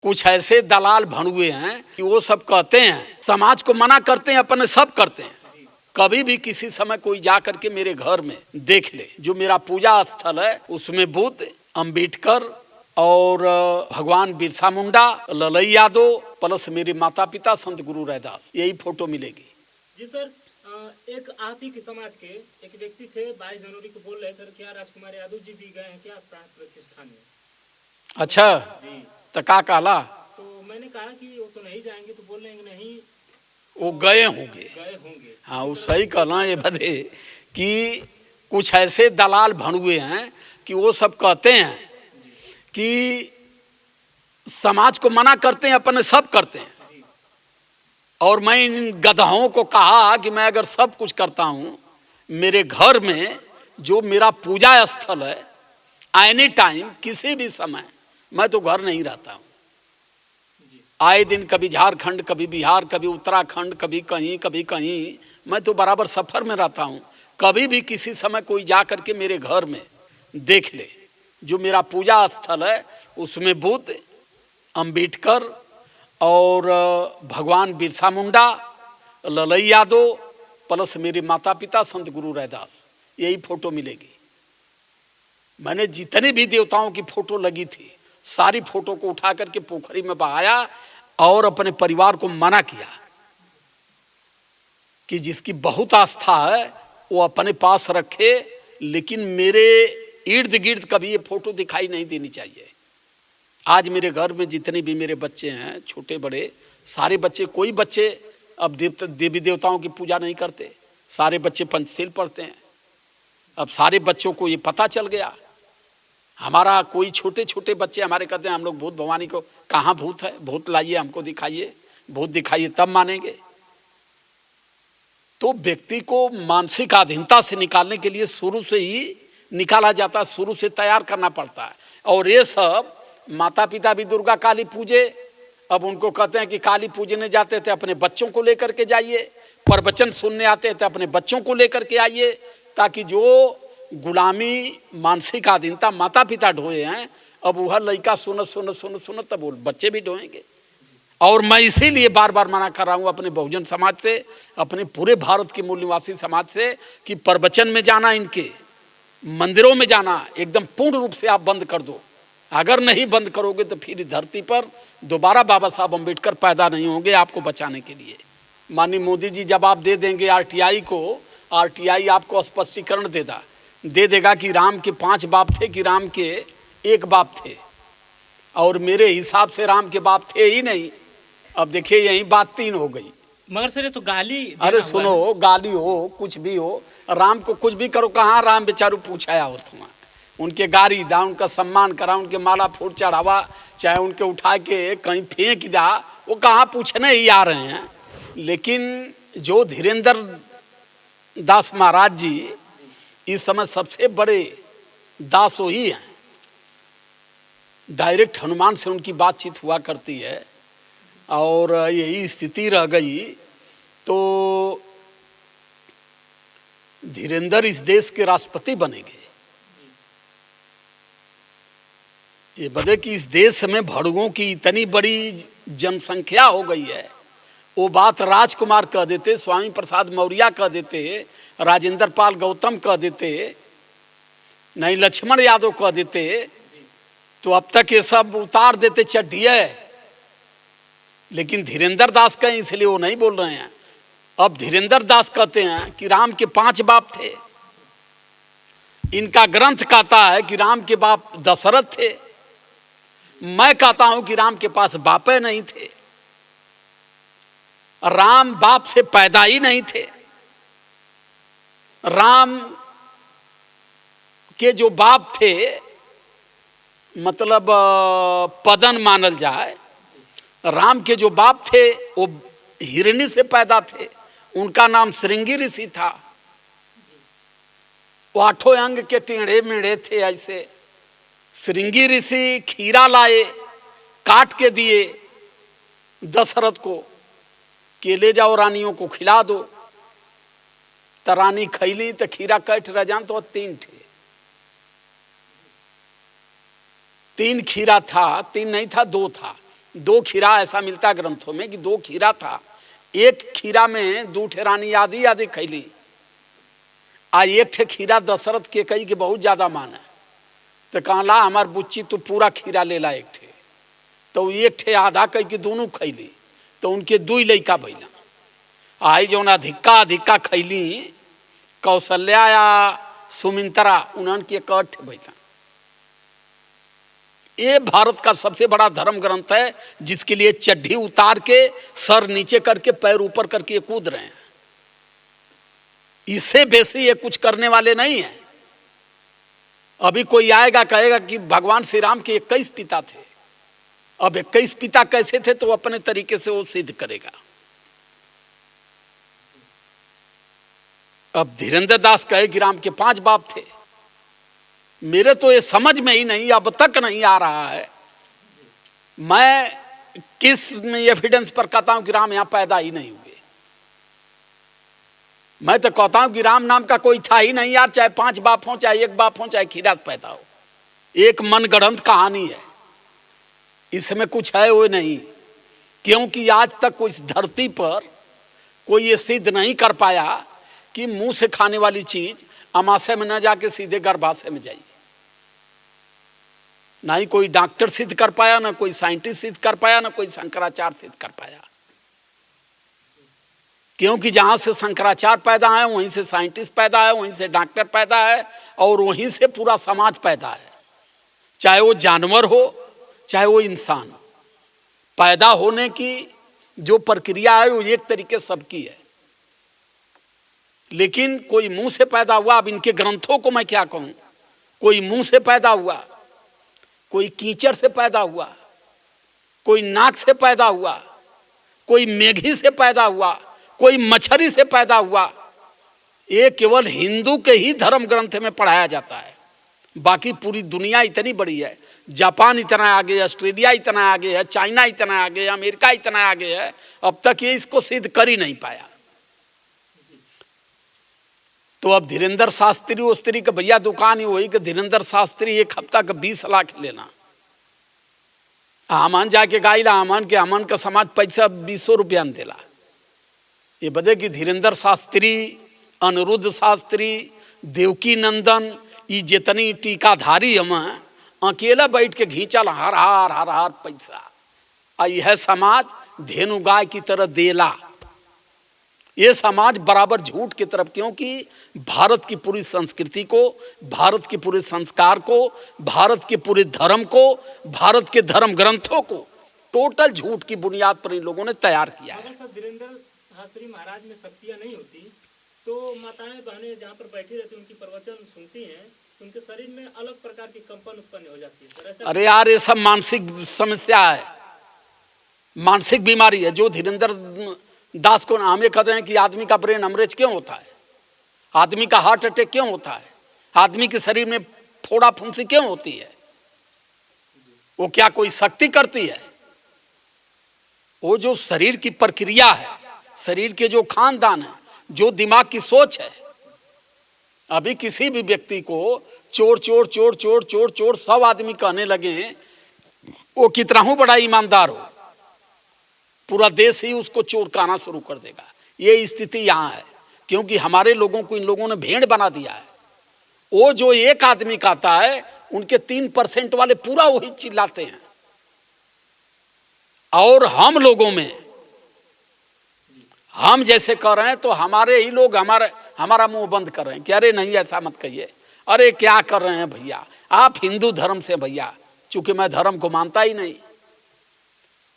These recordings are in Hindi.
कुछ ऐसे दलाल भड़ुए हैं कि वो सब कहते हैं, समाज को मना करते हैं, अपने सब करते हैं। कभी भी किसी समय कोई जा करके मेरे घर में देख ले, जो मेरा पूजा स्थल है उसमें बुद्ध, अम्बेडकर और भगवान बिरसा मुंडा, ललई यादव प्लस मेरे माता पिता संत गुरु रैदास, यही फोटो मिलेगी। जी सर, एक आप ही के समाज के एक व्यक्ति थे, 22 जनवरी को बोल रहे थे क्या राजकुमार यादव जी भी गए हैं क्या प्राण प्रतिष्ठान में? अच्छा जी, तो का कहला? तो मैंने कहा कि वो तो नहीं जाएंगे, तो बोल रहे हैं नहीं वो गए होंगे। हाँ, वो सही कहना ये बदे कि कुछ ऐसे दलाल भड़ुए हैं कि वो सब कहते हैं कि समाज को मना करते हैं, अपने सब करते हैं। और मैं इन गधाओं को कहा कि मैं अगर सब कुछ करता हूँ, मेरे घर में जो मेरा पूजा स्थल है, एनी टाइम किसी भी समय मैं तो घर नहीं रहता हूँ। आए दिन कभी झारखंड, कभी बिहार, कभी उत्तराखंड, कभी कहीं मैं तो बराबर सफ़र में रहता हूँ। कभी भी किसी समय कोई जा कर के मेरे घर में देख ले, जो मेरा पूजा स्थल है उसमें बुद्ध, अम्बेडकर और भगवान बिरसा मुंडा, ललई यादव प्लस मेरे माता पिता संत गुरु रैदास, यही फोटो मिलेगी। मैंने जितने भी देवताओं की फोटो लगी थी सारी फोटो को उठा करके पोखरी में बहाया और अपने परिवार को मना किया कि जिसकी बहुत आस्था है वो अपने पास रखे, लेकिन मेरे इर्द गिर्द कभी ये फोटो दिखाई नहीं देनी चाहिए। आज मेरे घर में जितने भी मेरे बच्चे हैं, छोटे बड़े सारे बच्चे, कोई बच्चे अब देवी देवताओं की पूजा नहीं करते, सारे बच्चे पंचशील पढ़ते हैं। अब सारे बच्चों को ये पता चल गया। हमारा कोई छोटे छोटे बच्चे हमारे कहते हैं हम लोग भूत भवानी को, कहाँ भूत है, भूत लाइए हमको दिखाइए, भूत दिखाइए तब मानेंगे। तो व्यक्ति को मानसिक अधीनता से निकालने के लिए शुरू से ही निकाला जाता है, शुरू से तैयार करना पड़ता है। और ये सब माता पिता भी दुर्गा काली पूजे, अब उनको कहते हैं कि काली पूजने जाते थे अपने बच्चों को लेकर के जाइए, प्रवचन सुनने आते थे अपने बच्चों को लेकर के आइए, ताकि जो गुलामी मानसिक अधीनता माता पिता ढोए हैं, अब वह लड़का सुन तब वो बच्चे भी ढोएंगे। और मैं इसीलिए बार बार मना कर रहा हूँ अपने बहुजन समाज से, अपने पूरे भारत के मूल निवासी समाज से, कि प्रवचन में जाना, इनके मंदिरों में जाना एकदम पूर्ण रूप से आप बंद कर दो। अगर नहीं बंद करोगे तो फिर धरती पर दोबारा बाबा साहब अम्बेडकर पैदा नहीं होंगे आपको बचाने के लिए। माननीय मोदी जी जवाब दे देंगे आरटीआई को, आरटीआई आपको स्पष्टीकरण दे देगा कि राम के 5 बाप थे कि राम के 1 बाप थे, और मेरे हिसाब से राम के बाप थे ही नहीं। अब देखिए यही बात 3 हो गई। मगर सर ये तो गाली, अरे सुनो, गाली हो कुछ भी हो, राम को कुछ भी करो, कहाँ राम बेचारू पूछाया हो तुम, उनके गाड़ी दा, उनका सम्मान करा, उनके माला फूल चढ़ावा, चाहे उनके उठा के कहीं फेंक दा, वो कहाँ पूछने ही आ रहे हैं। लेकिन जो धीरेन्द्र दास महाराज जी इस समय सबसे बड़े दास वही हैं, डायरेक्ट हनुमान से उनकी बातचीत हुआ करती है, और यही स्थिति रह गई तो धीरेन्द्र इस देश के राष्ट्रपति बनेंगे। ये बदे कि इस देश में भड़ुओं की इतनी बड़ी जनसंख्या हो गई है, वो बात राजकुमार कह देते, स्वामी प्रसाद मौर्य कह देते, राजेंद्र पाल गौतम कह देते, नहीं लक्ष्मण यादव कह देते, तो अब तक ये सब उतार देते चड्ढिए। लेकिन धीरेन्द्र दास कहें इसलिए वो नहीं बोल रहे हैं। अब धीरेन्द्र दास कहते हैं कि राम के 5 बाप थे, इनका ग्रंथ कहता है कि राम के बाप दशरथ थे, मैं कहता हूं कि राम के पास बापे नहीं थे, राम बाप से पैदा ही नहीं थे। राम के जो बाप थे, मतलब पदन मानल जाए, राम के जो बाप थे वो हिरणी से पैदा थे, उनका नाम श्रृंगी ऋषि था। वो 8 अंग के टेढ़े मेढ़े थे ऐसे। श्रृंगी ऋषि खीरा लाए, काट के दिए दशरथ को कि ले जाओ रानियों को खिला दो, तो रानी खैली तो खीरा कट रह जान तो 3 थे, 3 खीरा था, 3 नहीं था 2 था, 2 खीरा ऐसा मिलता ग्रंथों में कि 2 खीरा था, एक खीरा में 2 ठे रानी आदि आदि खैली, आ एक ठे खीरा दशरथ के कही के बहुत ज्यादा मान है, तो कहला हमार बुच्ची तू पूरा खीरा ले ला एक ठे, तो एक ठे आधा कही के दोनों खैली, तो उनके 2 लड़का भैला। आई जो अधिका अधिका खैली कौशल्या या सुमिंत्रा उन्हन के 1 ठे भैला। ये भारत का सबसे बड़ा धर्म ग्रंथ है, जिसके लिए चड्ढी उतार के सर नीचे करके पैर ऊपर करके ये कूद रहे हैं। इससे बेसी ये कुछ करने वाले नहीं है। अभी कोई आएगा कहेगा कि भगवान श्री राम के 21 पिता थे, अब 21 पिता कैसे थे, तो अपने तरीके से वो सिद्ध करेगा। अब धीरेन्द्र दास कहे कि राम के 5 बाप थे। मेरे तो ये समझ में ही नहीं, अब तक नहीं आ रहा है, मैं किस एविडेंस पर कहता हूं कि राम यहां पैदा ही नहीं हुए। मैं तो कहता हूं कि राम नाम का कोई था ही नहीं यार, चाहे 5 बाप हो, चाहे 1 बाप हो, चाहे खीरा पैदा हो, एक मनगढ़ंत कहानी है, इसमें कुछ है वो नहीं। क्योंकि आज तक कोई धरती पर कोई ये सिद्ध नहीं कर पाया कि मुंह से खाने वाली चीज अमाशय में न जाके सीधे गर्भाशय में जाइए। ना ही कोई डॉक्टर सिद्ध कर पाया, ना कोई साइंटिस्ट सिद्ध कर पाया, ना कोई शंकराचार्य सिद्ध कर पाया। क्योंकि जहां से शंकराचार्य पैदा है, वहीं से साइंटिस्ट पैदा है, वहीं से डॉक्टर पैदा है, और वहीं से पूरा समाज पैदा है। चाहे वो जानवर हो, चाहे वो इंसान। पैदा होने की जो प्रक्रिया है वो एक तरीके सबकी है, लेकिन कोई मुंह से पैदा हुआ। अब इनके ग्रंथों को मैं क्या कहूं, कोई मुंह से पैदा हुआ, कोई कीचड़ से पैदा हुआ, कोई नाक से पैदा हुआ, कोई मेघी से पैदा हुआ, कोई मछली से पैदा हुआ। ये केवल हिंदू के ही धर्म ग्रंथ में पढ़ाया जाता है। बाकी पूरी दुनिया इतनी बड़ी है, जापान इतना आगे है, ऑस्ट्रेलिया इतना आगे है, चाइना इतना आगे है, अमेरिका इतना आगे है, अब तक ये इसको सिद्ध कर ही नहीं पाया। तो अब धीरेन्द्र शास्त्री उस्त्री का भैया दुकान ही वही कि धीरेन्द्र शास्त्री 1 हफ्ता का 20 लाख लेना। आमान जाके गाइला आमान के आमान का समाज पैसा 200 रुपया में देला। ये बदे कि धीरेन्द्र शास्त्री, अनिरुद्ध शास्त्री, देवकी नंदन, ये जितनी टीकाधारी हम अकेला बैठ के घींचल हर हार पैसा। यह समाज धेनु गाय की तरह देला। ये समाज बराबर झूठ की तरफ, क्योंकि भारत की पूरी संस्कृति को, भारत के पूरे संस्कार को, भारत के पूरे धर्म को, भारत के धर्म ग्रंथों को टोटल झूठ की बुनियाद पर इन लोगों ने तैयार किया है। अगर सब धीरेन्द्र शास्त्री महाराज में शक्तियाँ नहीं होती तो माताएं बहनें जहाँ पर बैठी रहती उनकी प्रवचन सुनती हैं, उनके शरीर में अलग प्रकार की कंपन उत्पन्न हो जाती है। अरे यार, ये सब मानसिक समस्या है, मानसिक बीमारी है। जो धीरेन्द्र दास को नाम कहते हैं कि आदमी का ब्रेन हemorrhage क्यों होता है, आदमी का हार्ट अटैक क्यों होता है, आदमी के शरीर में फोड़ा फुंसी क्यों होती है, वो क्या कोई शक्ति करती है? वो जो शरीर की प्रक्रिया है, शरीर के जो खानदान है, जो दिमाग की सोच है। अभी किसी भी व्यक्ति को चोर चोर चोर चोर चोर चोर सब आदमी कहने लगे, वो कितना ही बड़ा ईमानदार हो, पूरा देश ही उसको चोर कहना शुरू कर देगा। ये स्थिति यहाँ है, क्योंकि हमारे लोगों को इन लोगों ने भेड़ बना दिया है। वो जो एक आदमी कहता है, उनके 3% वाले पूरा वही चिल्लाते हैं। और हम लोगों में, हम जैसे कर रहे हैं तो हमारे ही लोग हमारा मुंह बंद कर रहे हैं कि अरे नहीं ऐसा मत कहिए, अरे क्या कर रहे हैं भैया, आप हिंदू धर्म से। भैया चूंकि मैं धर्म को मानता ही नहीं,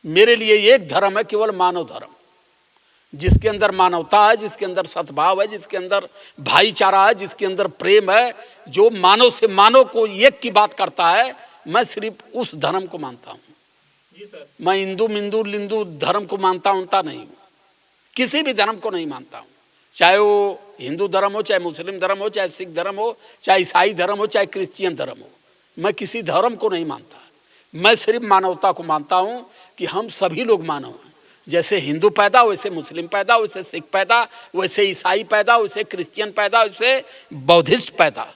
मेरे लिए एक धर्म है, केवल मानव धर्म, जिसके अंदर मानवता है, जिसके अंदर सद्भाव है, जिसके अंदर भाईचारा है, जिसके अंदर प्रेम है, जो मानव से मानव को एक की बात करता है। मैं सिर्फ उस धर्म को मानता हूँ। जी सर। मैं हिंदू मिंदू लिंदू धर्म को मानता नहीं हूँ, किसी भी धर्म को नहीं मानता हूँ। चाहे वो हिंदू धर्म हो, चाहे मुस्लिम धर्म हो, चाहे सिख धर्म हो, चाहे ईसाई धर्म हो, चाहे क्रिश्चियन धर्म हो, मैं किसी धर्म को नहीं मानता। मैं सिर्फ मानवता को मानता हूँ कि हम सभी लोग मानव हैं। जैसे हिंदू पैदा, वैसे मुस्लिम पैदा, वैसे सिख पैदा, वैसे ईसाई पैदा, वैसे क्रिश्चियन पैदा, वैसे बौद्धिस्ट पैदा।